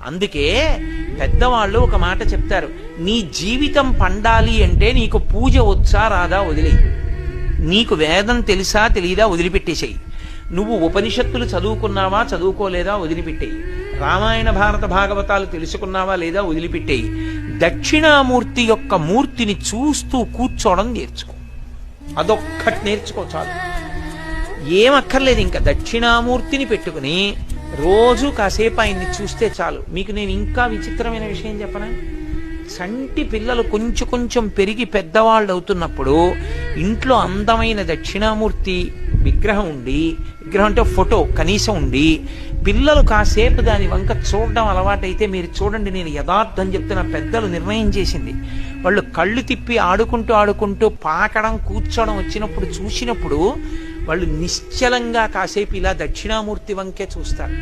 అందుకే పెద్దవాళ్ళు ఒక మాట చెప్తారు, నీ జీవితం పండాలి అంటే నీకు పూజ వచ్చా రాదా వదిలే, నీకు వేదం తెలుసా తెలీదా వదిలిపెట్టేసేయి, నువ్వు ఉపనిషత్తులు చదువుకున్నావా చదువుకోలేదా వదిలిపెట్టేయి, రామాయణ భారత భాగవతాలు తెలుసుకున్నావా లేదా వదిలిపెట్టేయి, దక్షిణామూర్తి యొక్క మూర్తిని చూస్తూ కూర్చోవడం నేర్చుకో, అదొక్కటి నేర్చుకో చాలు. ఏమక్కర్లేదు, ఇంకా దక్షిణామూర్తిని పెట్టుకుని రోజు కాసేపు ఆయన్ని చూస్తే చాలు. మీకు నేను ఇంకా విచిత్రమైన విషయం చెప్పనా, సంటి పిల్లలు కొంచెం కొంచెం పెరిగి పెద్దవాళ్ళు అవుతున్నప్పుడు ఇంట్లో అందమైన దక్షిణామూర్తి విగ్రహం ఉండి, విగ్రహం అంటే ఫోటో కనీసం ఉండి, పిల్లలు కాసేపు దాని వంక చూడడం అలవాటైతే మీరు చూడండి, నేను యథార్థం చెప్తున్న, పెద్దలు నిర్ణయం చేసింది, వాళ్ళు కళ్ళు తిప్పి ఆడుకుంటూ ఆడుకుంటూ పాకడం కూర్చోవడం వచ్చినప్పుడు చూసినప్పుడు వాళ్ళు నిశ్చలంగా కాసేపు ఇలా దక్షిణామూర్తి వంకే చూస్తారు.